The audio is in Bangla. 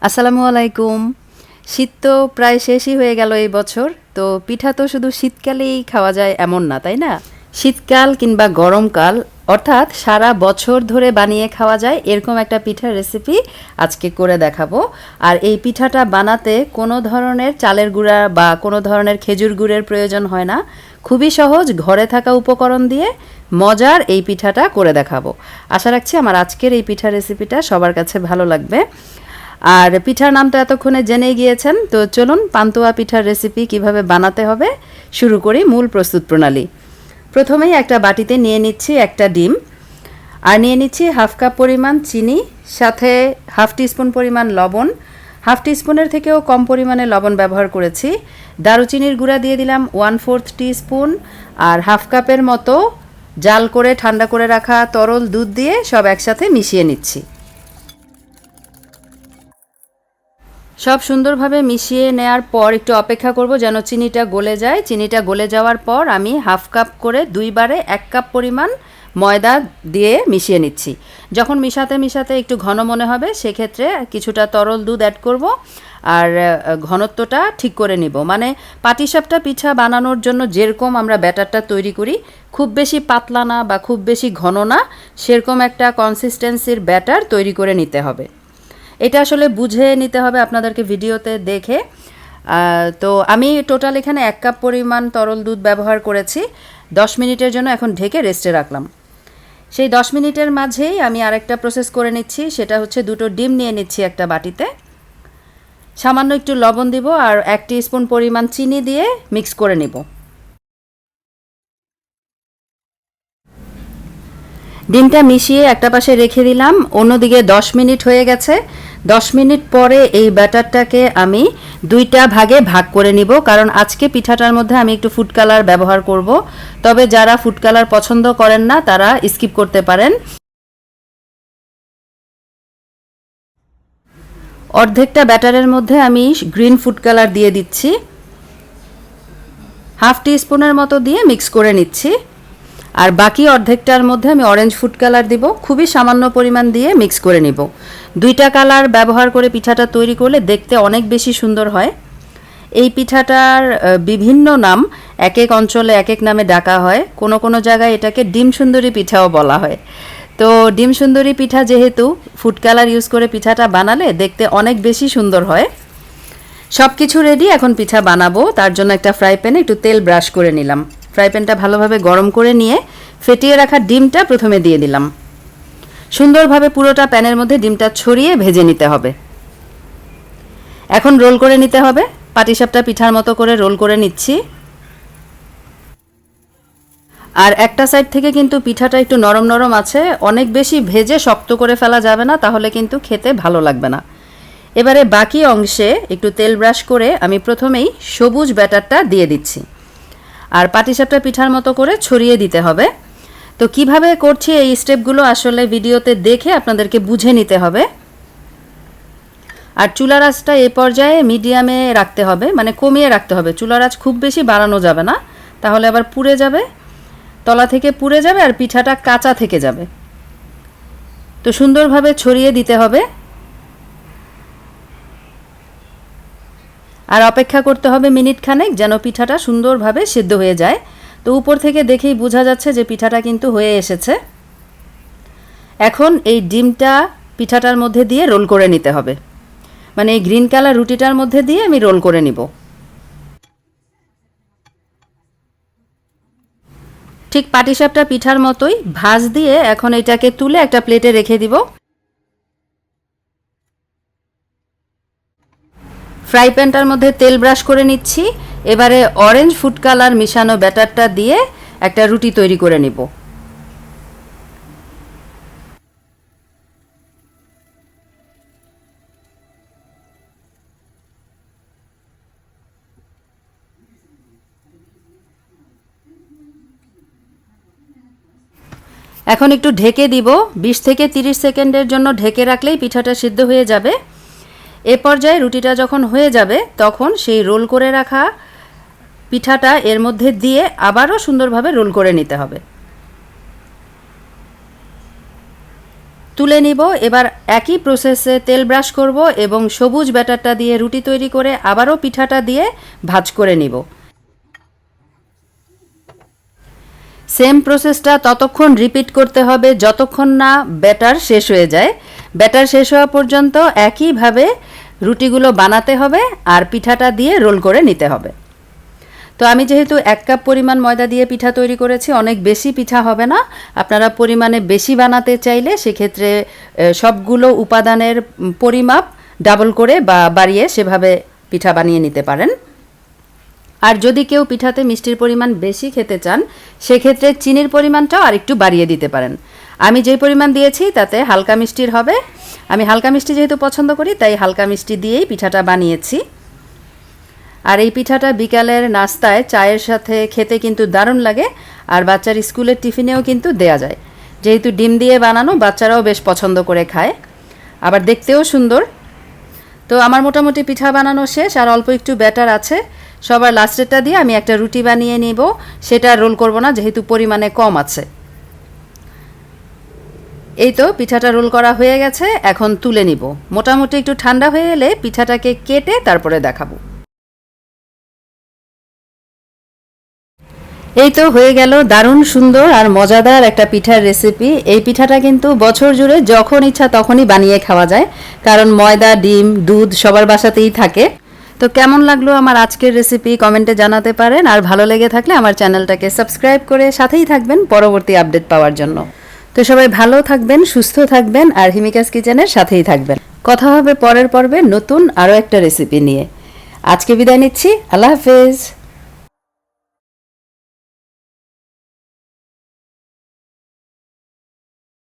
আসসালামু আলাইকুম। শীত তো প্রায় শেষই হয়ে গেল এই বছর। তো পিঠা তো শুধু শীতকালেই খাওয়া যায় এমন না, তাই না? শীতকাল কিংবা গরমকাল অর্থাৎ সারা বছর ধরে বানিয়ে খাওয়া যায় এরকম একটা পিঠার রেসিপি আজকে করে দেখাবো। আর এই পিঠাটা বানাতে কোনো ধরনের চালের গুঁড়া বা কোনো ধরনের খেজুর গুড়ের প্রয়োজন হয় না। খুবই সহজ, ঘরে থাকা উপকরণ দিয়ে মজার এই পিঠাটা করে দেখাবো। আশা রাখছি আমার আজকের এই পিঠার রেসিপিটা সবার কাছে ভালো লাগবে। আর পিঠার নামটা এতক্ষণে জেনে গিয়েছেন, তো চলুন পান্তুয়া পিঠার রেসিপি কিভাবে বানাতে হবে শুরু করি মূল প্রস্তুত প্রণালী। প্রথমেই একটা বাটিতে নিয়ে নিচ্ছি একটা ডিম, আর নিয়ে নিচ্ছি হাফ কাপ পরিমাণ চিনি, সাথে হাফ টিস্পুন পরিমাণ লবণ, হাফ টিস্পুনের থেকেও কম পরিমাণে লবণ ব্যবহার করেছি। দারুচিনির গুঁড়া দিয়ে দিলাম 1/4 টিস্পুন, আর হাফ কাপের মতো জাল করে ঠান্ডা করে রাখা তরল দুধ দিয়ে সব একসাথে মিশিয়ে নিচ্ছি। সব সুন্দরভাবে মিশিয়ে নেওয়ার পর একটু অপেক্ষা করব যেন চিনিটা গলে যায়। চিনিটা গলে যাওয়ার পর আমি হাফ কাপ করে দুইবারে 1 কাপ পরিমাণ ময়দা দিয়ে মিশিয়ে নিচ্ছি। যখন মিশাতে মিশাতে একটু ঘন মনে হবে সেক্ষেত্রে কিছুটা তরল দুধ অ্যাড করব, আর ঘনত্বটা ঠিক করে নিব। মানে পাটিসাপটা পিঠা বানানোর জন্য যেরকম আমরা ব্যাটারটা তৈরি করি, খুব বেশি পাতলা না বা খুব বেশি ঘন না, সেরকম একটা কনসিস্টেন্সির ব্যাটার তৈরি করে নিতে হবে। এটা আসলে বুঝে নিতে হবে আপনাদেরকে ভিডিওতে দেখে। তো আমি টোটাল এখানে 1 কাপ পরিমাণ তরল দুধ ব্যবহার করেছি। 10 মিনিটের জন্য এখন ঢেকে রেস্টে রাখলাম। সেই 10 মিনিটের মাঝেই আমি আরেকটা প্রসেস করে নিচ্ছি, সেটা হচ্ছে দুটো ডিম নিয়ে নিচ্ছি একটা বাটিতে। সামান্য একটু লবণ দিব আর 1 টিস্পুন পরিমাণ চিনি দিয়ে মিক্স করে নিব। ডিমটা মিশিয়ে একটা পাশে রেখে দিলাম। অন্যদিকে 10 মিনিট হয়ে গেছে। 10 মিনিট পরে এই ব্যাটারটাকে আমি দুইটা ভাগে ভাগ করে নিব, কারণ আজকে পিঠাটার মধ্যে আমি একটু ফুড কালার ব্যবহার করব। তবে যারা ফুড কালার পছন্দ করেন না তারা স্কিপ করতে পারেন। অর্ধেকটা ব্যাটারের মধ্যে আমি গ্রিন ফুড কালার দিয়ে দিচ্ছি, হাফ টিস্পুনের মতো দিয়ে মিক্স করে নিচ্ছি। আর বাকি অর্ধেকটার মধ্যে আমি অরেঞ্জ ফুড কালার দিব, খুবই সামান্য পরিমাণ দিয়ে মিক্স করে নিব। দুইটা কালার ব্যবহার করে পিঠাটা তৈরি করলে দেখতে অনেক বেশি সুন্দর হয়। এই পিঠাটার বিভিন্ন নাম, এক এক অঞ্চলে এক এক নামে ডাকা হয়। কোনো কোনো জায়গায় এটাকে ডিম সুন্দরী পিঠাও বলা হয়। তো ডিম সুন্দরী পিঠা যেহেতু ফুড কালার ইউজ করে পিঠাটা বানালে দেখতে অনেক বেশি সুন্দর হয়। সব কিছু রেডি, এখন পিঠা বানাবো। তার জন্য একটা ফ্রাই প্যানে একটু তেল ব্রাশ করে নিলাম। ফ্রাই প্যানটা ভালোভাবে গরম করে নিয়ে ফেটিয়ে রাখা ডিমটা প্রথমে দিয়ে দিলাম। সুন্দরভাবে পুরোটা প্যানের মধ্যে ডিমটা ছড়িয়ে ভেজে নিতে হবে। এখন রোল করে নিতে হবে। পাটিসাপটা পিঠার মতো করে রোল করে নিচ্ছি। আর একটা সাইড থেকে কিন্তু পিঠাটা একটু নরম নরম আছে, অনেক বেশি ভেজে শক্ত করে ফেলা যাবে না, তাহলে কিন্তু খেতে ভালো লাগবে না। এবারে বাকি অংশে একটু তেল ব্রাশ করে আমি প্রথমেই সবুজ ব্যাটারটা দিয়ে দিচ্ছি, আর পাটিসাপটা পিঠার মতো করে ছড়িয়ে দিতে হবে। তো কিভাবে করছি এই স্টেপগুলো আসলে ভিডিওতে দেখে আপনাদেরকে বুঝে নিতে হবে। আর চুলার আঁচটা এই পর্যায়ে মিডিয়ামে রাখতে হবে, মানে কমিয়ে রাখতে হবে। চুলার আঁচ খুব বেশি বাড়ানো যাবে না, তাহলে আবার পুড়ে যাবে, তলা থেকে পুড়ে যাবে আর পিঠাটা কাঁচা থেকে যাবে। তো সুন্দরভাবে ছড়িয়ে দিতে হবে আর অপেক্ষা করতে হবে মিনিট খানেক যেন পিঠাটা সুন্দরভাবে সিদ্ধ হয়ে যায়। তো উপর থেকে দেখেই বোঝা যাচ্ছে যে পিঠাটা কিন্তু হয়ে এসেছে। এখন এই ডিমটা পিঠাটার মধ্যে দিয়ে রোল করে নিতে হবে, মানে এই গ্রিন কালার রুটিটার মধ্যে দিয়ে আমি রোল করে নিব। ঠিক পাটিসাপটা পিঠার মতোই ভাঁজ দিয়ে এখন এটাকে তুলে একটা প্লেটে রেখে দিব। ফ্রাই প্যানটার মধ্যে তেল ব্রাশ করে নিচ্ছি। এবারে অরেঞ্জ ফুড কালার মিশানো ব্যাটারটা দিয়ে একটা রুটি তৈরি করে নিব। এখন একটু ঢেকে দিব, 20 থেকে 30 সেকেন্ডের জন্য ঢেকে রাখলেই পিঠাটা সিদ্ধ হয়ে যাবে। এ পর্যায়ে রুটিটা যখন হয়ে যাবে তখন সেই রোল করে রাখা পিঠাটা এর মধ্যে দিয়ে আবারও সুন্দরভাবে রোল করে নিতে হবে। তুলে নিব। এবার একই প্রসেসে তেল ব্রাশ করব এবং সবুজ ব্যাটারটা দিয়ে রুটি তৈরি করে আবারও পিঠাটা দিয়ে ভাঁজ করে নিব। সেম প্রসেসটা ততক্ষণ রিপিট করতে হবে যতক্ষণ না ব্যাটার শেষ হয়ে যায়। ব্যাটার শেষ হওয়া পর্যন্ত একইভাবে রুটিগুলো বানাতে হবে আর পিঠাটা দিয়ে রোল করে নিতে হবে। তো আমি যেহেতু 1 কাপ পরিমাণ ময়দা দিয়ে পিঠা তৈরি করেছি, অনেক বেশি পিঠা হবে না। আপনারা পরিমাণে বেশি বানাতে চাইলে সেক্ষেত্রে সবগুলো উপাদানের পরিমাপ ডাবল করে বা বাড়িয়ে সেভাবে পিঠা বানিয়ে নিতে পারেন। আর যদি কেউ পিঠাতে মিষ্টির পরিমাণ বেশি খেতে চান সেক্ষেত্রে চিনির পরিমাণটাও আরেকটু বাড়িয়ে দিতে পারেন। আমি যেই পরিমাণ দিয়েছি তাতে হালকা মিষ্টির হবে। আমি হালকা মিষ্টি যেহেতু পছন্দ করি তাই হালকা মিষ্টি দিয়েই পিঠাটা বানিয়েছি। আর এই পিঠাটা বিকালের নাস্তায় চায়ের সাথে খেতে কিন্তু দারুণ লাগে, আর বাচ্চার স্কুলের টিফিনেও কিন্তু দেয়া যায়। যেহেতু ডিম দিয়ে বানানো, বাচ্চারাও বেশ পছন্দ করে খায়, আবার দেখতেও সুন্দর। তো আমার মোটামুটি পিঠা বানানো শেষ, আর অল্প একটু ব্যাটার আছে। সবার লাস্টেরটা দিয়ে আমি একটা রুটি বানিয়ে নিব। সেটা রোল করব না যেহেতু পরিমাণে কম আছে। এই তো পিঠাটা রোল করা হয়ে গেছে, এখন তুলে নিব। মোটামুটি একটু ঠান্ডা হয়ে এলে পিঠাটাকে কেটে তারপরে দেখাবো। এই তো হয়ে গেল দারুণ সুন্দর আর মজাদার একটা পিঠার রেসিপি। এই পিঠাটা কিন্তু বছর জুড়ে যখন ইচ্ছা তখনই বানিয়ে খাওয়া যায়, কারণ ময়দা, ডিম, দুধ সবার বাসাতেই থাকে। তো কেমন লাগলো আমার আজকের রেসিপি কমেন্টে জানাতে পারেন, আর ভালো লেগে থাকলে আমার চ্যানেলটাকে সাবস্ক্রাইব করে সাথেই থাকবেন পরবর্তী আপডেট পাওয়ার জন্য। তো সবাই ভালো থাকবেন, সুস্থ থাকবেন, আর হিমিকাস কিচেনের সাথেই থাকবেন। কথা হবে পরের পর্বে নতুন আরও একটা রেসিপি নিয়ে। আজকে বিদায় নিচ্ছি, আল্লাহ হাফেজ।